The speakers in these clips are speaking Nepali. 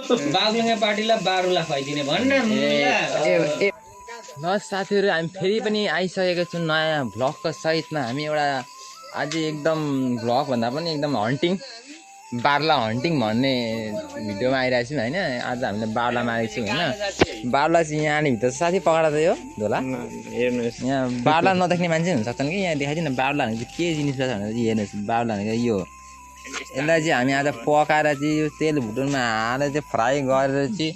बागलुङे पार्टीलाई बारुला खुवाइदिने भन्न ल साथीहरू हामी फेरि पनि आइसकेको छौँ नयाँ भ्लगको सहितमा। हामी एउटा आज एकदम भ्लग भन्दा पनि एकदम हन्टिङ बारुला हन्टिङ भन्ने भिडियोमा आइरहेको छौँ होइन। आज हामीले बारुला मारेको छौँ होइन। बारुला चाहिँ यहाँनिर भित्र साथी पक्राएर चाहिँ हो धोला हेर्नुहोस् यहाँ बारुला नदेख्ने मान्छे हुनसक्छन् कि यहाँ देखाइदिनु बारुला भनेको चाहिँ के जिनिस रहेछ भनेर चाहिँ हेर्नुहोस्। बारुला भनेको यो यसलाई चाहिँ हामी आज पकाएर चाहिँ यो तेल भुटुनमा हालेर चाहिँ फ्राई गरेर चाहिँ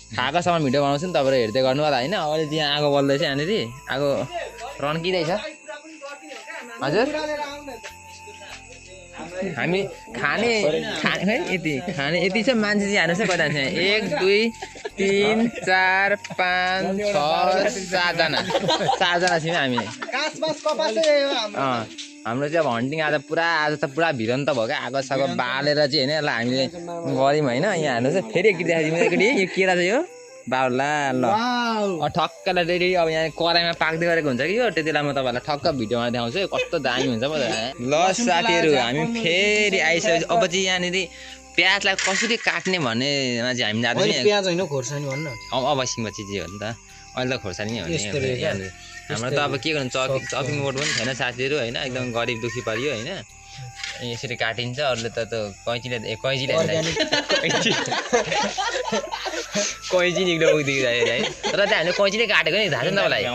खाएकोसम्म भिडियो बनाउँछु नि तपाईँहरू हेर्दै गर्नु होला होइन। अहिले चाहिँ यहाँ आगो बल्दैछ यहाँनिर आगो रन्किँदैछ हजुर। हामी खाने है यति खाने यति छ मान्छे चाहिँ हाल्नुहोस् है कति हाल्छ 1 2 3 4 5 6 7जना छौँ हामी। हाम्रो चाहिँ अब हन्टिङ आज त पुरा भिरन्त भयो क्या आगो सागो बालेर चाहिँ होइन यसलाई हामीले गऱ्यौँ होइन। यहाँ हाल्नुहोस् फेरि एकचोटि देखाइदिउँ यो केरा चाहिँ यो बारुला ल ठक्कलाई रेडी अब यहाँ कराईमा पाक्दै गरेको हुन्छ कि यो त्यति बेला म तपाईँहरूलाई ठक्क भिडियोमा देखाउँछु कस्तो दामी हुन्छ म ल साथीहरू हामी फेरि आइसकेपछि अब चाहिँ यहाँनिर प्याजलाई कसरी काट्ने भन्नेमा चाहिँ हामी जाँदैछौँ। प्याज होइन खोर्सानी भन्न अब एकछिनमा चिज हो नि त अहिले त खोर्सानी नै हो नि। हाम्रो त अब के गर्नु चपिङ बोर्ड पनि छैन साथीहरू होइन। एकदम गरिब दुखी परियो होइन। यसरी काटिन्छ अरूले त कैँचीले कैँची निक्लो उक्दिँदाखेरि है तर चाहिँ हामीले कैँचीले काटेको नि थाहा छ नि तपाईँलाई है।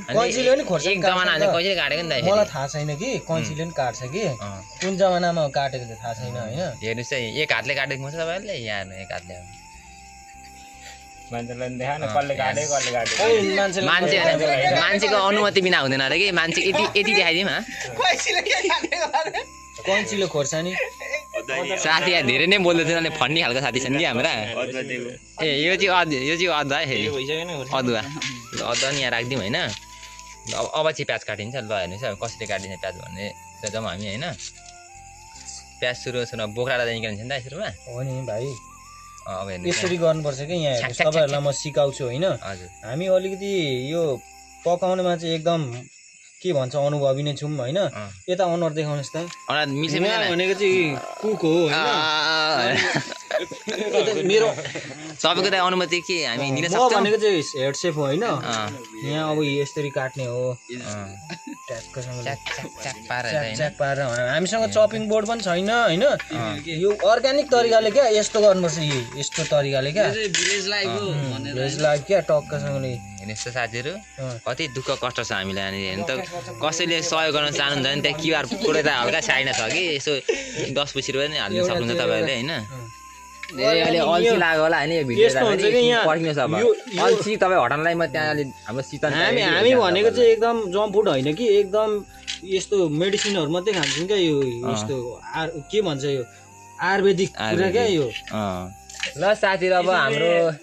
कैँचीले पनि खोर्सानी एक जमाना हामीले कैँचीले काटेको नि त मलाई थाहा छैन कि कैँचीले पनि काट्छ कि कुन जमानामा काटेको चाहिँ थाहा छैन होइन। हेर्नुहोस् है एक हातले काटेको हुन्छ तपाईँहरूले यहाँ हेर्नु एक हातले मान्छेको अनुमति बिना हुँदैन अरे कि मान्छे यति देखाइदिउँ कैँचीले खोर्सानी साथी यहाँ धेरै नै बोल्दै थिएन फन्नी खालको साथी छन् कि हाम्रा। ए यो चाहिँ अदुवा है फेरि अदुवा नि यहाँ राखिदिउँ होइन। अब चाहिँ प्याज काटिन्छ ल हेर्नुहोस् अब कसरी काटिन्छ प्याज भन्ने जाउँ हामी होइन। प्याज सुरुमा बोक्राबाट निकालिन्छ नि त सुरुमा हो नि भाइ अब यसरी गर्नुपर्छ कि यहाँ हेर्नुहोस् तपाईँहरूलाई म सिकाउँछु होइन। हामी अलिकति यो पकाउनेमा चाहिँ एकदम के भन्छ अनुभवी नै छौँ होइन। यता अनुहार देखाउनुहोस् त भनेको चाहिँ कुक हो मेरो सबैको त अनुमति के हामी दिन सक्छौँ भनेको चाहिँ हेड सेफ हो होइन। यहाँ अब यसरी काट्ने हो च्याक पारेर हामीसँग चपिङ बोर्ड पनि छैन होइन। यो अर्ग्यानिक तरिकाले क्या यस्तो गर्नुपर्छ यस्तो तरिकाले क्या भिलेज लाइफ क्या टक्कसँगले। हेर्नुहोस् त साथीहरू कति दुःख कष्ट छ हामीलाई यहाँनिर हेर्नु त कसैले सहयोग गर्न चाहनुहुन्छ भने त्यहाँ क्युआर कोड त हल्का साइडमा छ कि यसो 10-20 रुपियाँ पनि हाल्नु सक्नुहुन्छ तपाईँहरूले होइन। धेरै अहिले अल्छी लाग्यो होला होइन यो भिडियो पर्खिनु छ अब अल्छी तपाईँ हटाउनलाई म त्यहाँ अलि हाम्रो शीतल हामी भनेको चाहिँ एकदम जङ्क फुड होइन कि एकदम यस्तो मेडिसिनहरू मात्रै खान्छौँ क्या यो यस्तो के भन्छ यो आयुर्वेदिक कुरा क्या यो। ल साथीहरू अब हाम्रो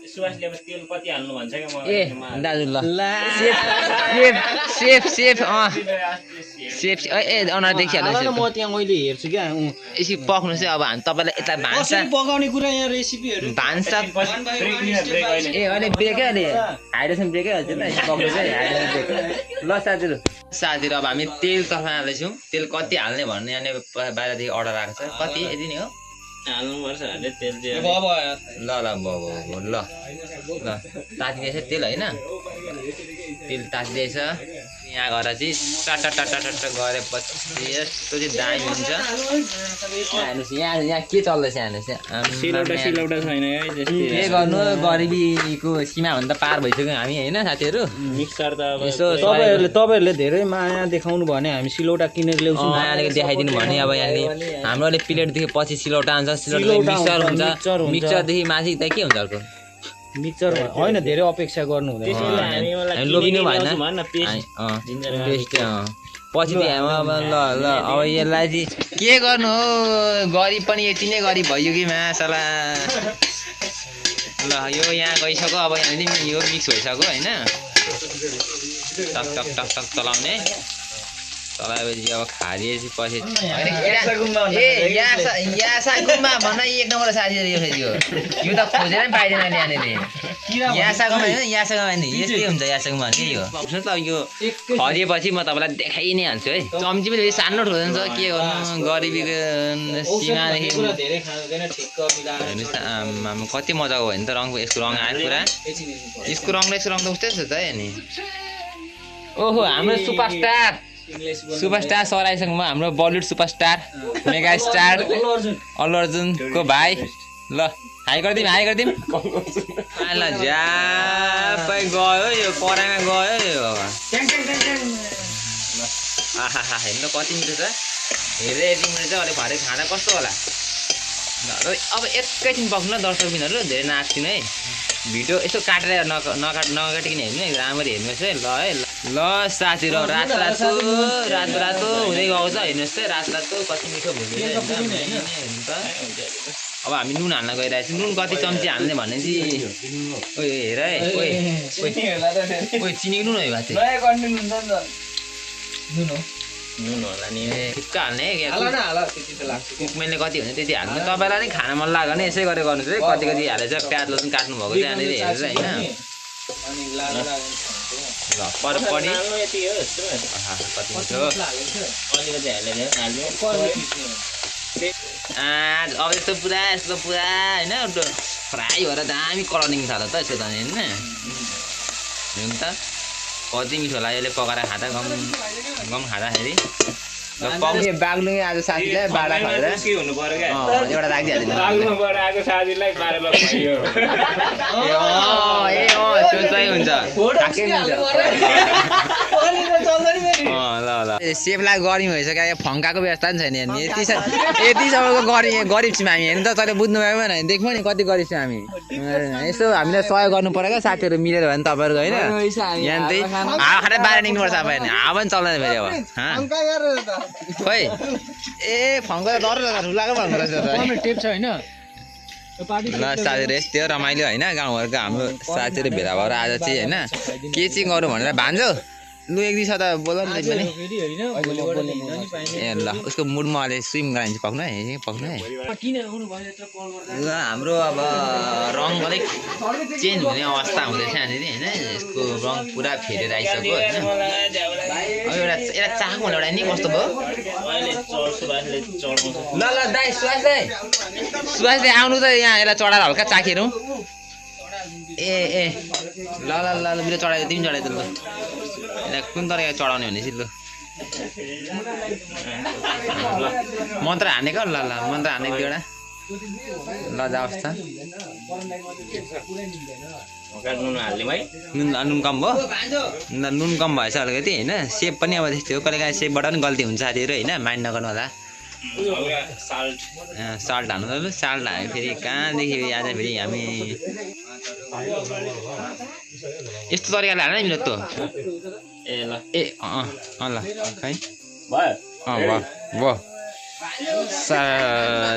ए दाजु ल सेफ ए अनुहार देखिहाल्नु म त्यहाँ मैले हेर्छु क्या यसरी पक्नु चाहिँ अब हामी तपाईँलाई यता भान्सा पकाउने कुरा यहाँ रेसिपीहरू भान्सा ए अहिले ब्रेकै अहिले हाइड्रेसन ब्रेकै हाल्छ नि पक्नु चाहिँ हाइड्रेसन ब्रेक। ल साथीहरू अब हामी तेल तर्फमा हाल्दैछौँ। तेल कति हाल्ने भन्ने यहाँनिर बाहिरदेखि अर्डर आएको छ कति यति नै हो हाल्नुपर्छ हाल्ने तेल चाहिँ ल तातिँदैछ तेल होइन। तेल तातिँदैछ यहाँ गएर चाहिँ टट्ट गरेपछि यस्तो चाहिँ दामी हुन्छ। हेर्नुहोस् यहाँ के चल्दैछ हेर्नुहोस् के गर्नु गरिबीको सीमा भन्दा पार भइसक्यो हामी होइन साथीहरू। मिक्सर त अब तपाईँहरूले धेरै माया देखाउनु भने हामी सिलौटा किनेर ल्याउँछौँ मायाले देखाइदिनु भने अब यहाँनिर हाम्रोले प्लेटदेखि पछि सिलौटा हुन्छ मिक्सर हुन्छ मिक्सरदेखि माथि त के हुन्छ अर्को मिक्सर होइन धेरै अपेक्षा गर्नु हुँदैन लोभिनु भएन पछि ल अब यसलाई चाहिँ के गर्नु हो गरिब पनि यति नै गरिब भयो कि मासला। ल यो यहाँ गइसक्यो अब यहाँनिर यो मिक्स भइसक्यो होइन टक चलाउने चलाएपछि अब खारिएपछि पछि यासा गुम्बा भन्न एक नम्बर साथी यो फेरि यो त खोजेर पनि पाइँदैन यहाँनिर यासा गुम्बा होइन यासा गुम्बा नि यस्तै हुन्छ यासा गुम्बा के यो सुन्नु त यो खरिएपछि म तपाईँलाई देखाइ नै हाल्छु है चम्ची पनि सानो ठुलो हुन्छ के गर्नु गरिबीको सीमादेखि हेर्नुहोस् न कति मजाको भयो नि त रङ यसको रङ आयो पुरा यसको रङ त उस्तै छ त नि ओहो हाम्रो सुपरस्टार सर आइसक्नु भयो हाम्रो बलिउड सुपरस्टार मेगा स्टार अल्लु अर्जुनको भाइ ल हाई गरिदिउँ ल ज्यापै गयो यो कराइमा गयो यो आहा हेर्नु त कति मिठो छ हेरेर यति मिठो छ अलिक भरे खाँदा कस्तो होला अब एकैछिन बस्नु न दर्शकबिनहरू धेरै नाच्दिनु है भिडियो यसो काटेर नकाटिकन हेर्नु है राम्ररी हेर्नुहोस् है ल साथीहरू रातो हुँदै गएको छ हेर्नुहोस् है रातो कति मिठो भुल्यो हेर्नु त अब हामी नुन हाल्न गइरहेको छौँ नुन कति चम्ची हाल्ने भन्ने चाहिँ ओ हेर है ओइ चिनीको नुन है नुन होला नि ठिक्क हाल्ने कुकमेनले कति हुन्छ त्यति हाल्नु तपाईँलाई नै खाना मन लाग्यो भने यसै गरेर गर्नुहोस् है कति हालेछ प्याज लसुन काट्नु भएको चाहिँ यहाँनिर हेरेर होइन ल परपडी कति मिठो अब यस्तो पुरा होइन फ्राई भएर दामी कलरिङ थाल्यो त यसो त होइन त कति मिठो लाग्यो यसले पकाएर खाँदा गम खाँदाखेरि पकाउने बाग्लुङे आज साथीलाई बाह्र खाएर एउटा राखिदिइहाल्नु त्यो चाहिँ हुन्छ ल सेफलाई गरिब भइसक्यो यहाँ फङ्काको व्यवस्था पनि छैन यतिसम्मको गरिब छौँ हामी हेर्नु त तैँले बुझ्नु भयो भने देख्नु नि कति गरिब छौँ हामी यसो हामीलाई सहयोग गर्नु पऱ्यो क्या साथीहरू मिलेर भयो भने तपाईँहरूको होइन यहाँ त्यही हावा खाँदै बाहिर निक्नुपर्छ अब होइन हावा पनि चल्दैन फेरि अब खोइ ए फङ्का त डर ठुलाको फङ्का रहेछ टेप छ होइन ल साथीहरू यस्तै हो रमाइलो होइन गाउँघरको हाम्रो साथीहरू भेला भएर आज चाहिँ होइन के चाहिँ गरौँ भनेर भान्जो लु एक दिस त बोल नि पनि ए ल उसको मुडमा अहिले स्विम गराइन्छ पक्नु है ल हाम्रो अब रङ अलिक चेन्ज हुने अवस्था हुँदैछ यहाँनिर होइन यसको रङ पुरा फेरेर आइसक्यो होइन अब एउटा चाखो एउटा नि कस्तो भयो ल दाइ सुभाष दाइ आउनु त यहाँ यसलाई चढाएर हल्का चाखेरौँ ए ल बिरो चढाइदियो तिमी चढाइदियो ल यसलाई कुन तरिका चढाउने भनेपछि ल मन्त्र हानेको ल मन्त्र हानेको एउटा ल जाओस् त नुन कम भयो नुन कम भएछ अलिकति होइन सेप पनि अब त्यस्तै हो कहिले काहीँ सेपबाट पनि गल्ती हुन्छ साथीहरू होइन माइन्ड नगर्नु होला साल्ट हाल्नु त साल्ट हाल्यो फेरि कहाँदेखि आज फेरि हामी यस्तो तरिकाले हाल्न नि त ल खै भयो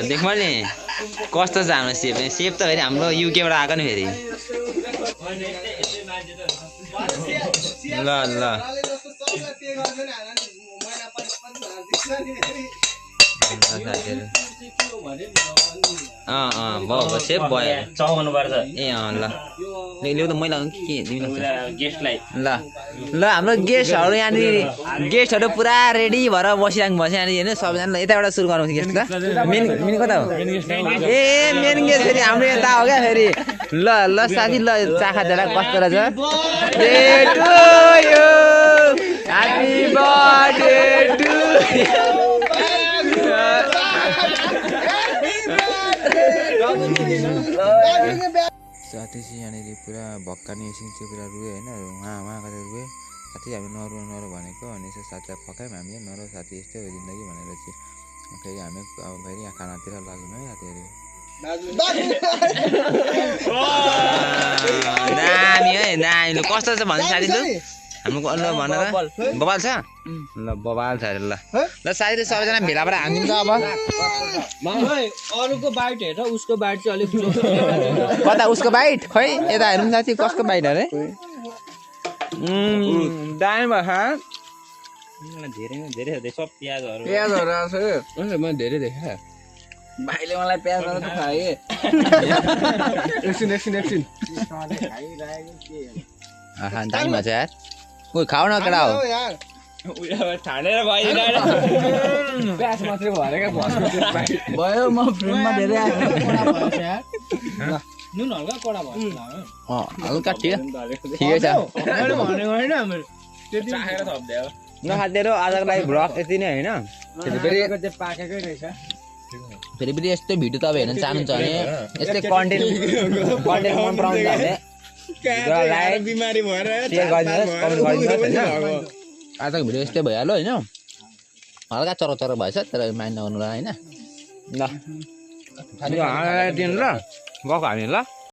देख्नु नि कस्तो छ हाम्रो सेप त फेरि हाम्रो युकेबाट आएको नि फेरि ल भयो सेप भयो चौकाउनु पर्छ ए ल ल्याउ त मैला के गेस्टलाई ल हाम्रो गेस्टहरू यहाँनिर गेस्टहरू पुरा रेडी भएर बसिराख्नु भएको छ यहाँनिर होइन सबैजना यताबाट सुरु गर्नु गेस्ट ल मेन कता हो ए मेन गेस्ट फेरि हाम्रो यता हो क्या फेरि ल साथी ल चाखा देला कस्तो रहेछ ह्यापी बर्थडे टु साथी चाहिँ यहाँनिर पुरा भक्कानी एकछिन चाहिँ पुरा रुयो होइन उहाँ कता रुयो साथी हामी नरु भनेको अनि यसो साथीलाई फकायौँ हामीले नरौ साथी यस्तै हो जिन्दगी भनेर चाहिँ फेरि हामी अब फेरि यहाँ खानातिर लाग्यौँ है साथीहरू दामी कस्तो छ भन्छ साथी लु हाम्रो ल भन बबाल छ ल बबाल छ अरे ल साथीहरू सबैजना भेला भएर हानिदिन्छ अब अरूको बाइट हेर उसको बाइट चाहिँ अलिक कता उसको बाइट खै यता हेरौँ साथी कसको बाइट अरे दामी भयो धेरै सब प्याजहरू प्याजहरू आएको छ मैले धेरै देखेँ भाइले मलाई प्याज गर्नु त खाए एकछिन दामी छ यार ओ खाऊ न केटा हो छानेर भयो प्याज मात्रै भएर क्या भयो म फ्रेममा धेरै आयो नुन हल्का कडा भयो हल्का ठिकै छ मैले भनेको होइन मेरो त्यति चाखेर थप्दै हो ल साथीहरु आजको लागि भ्लग यति नै हैन पाकेकै रहेछ फेरि पनि यस्तो भिडियो तपाईँ हेर्न चाहनुहुन्छ भने यस्तै कन्टेन्ट मन पराउनुहुन्छ भने बिमारी भएर सेयर गरिदिनुहोस् कमेन्ट गरिदिनुहोस् हैन आजको भिडियो यस्तै भइहाल्यो हैन हल्का चरो भएछ तर माइन्ड नगर्नु ल हैन ल दिन ल गएको हामी ल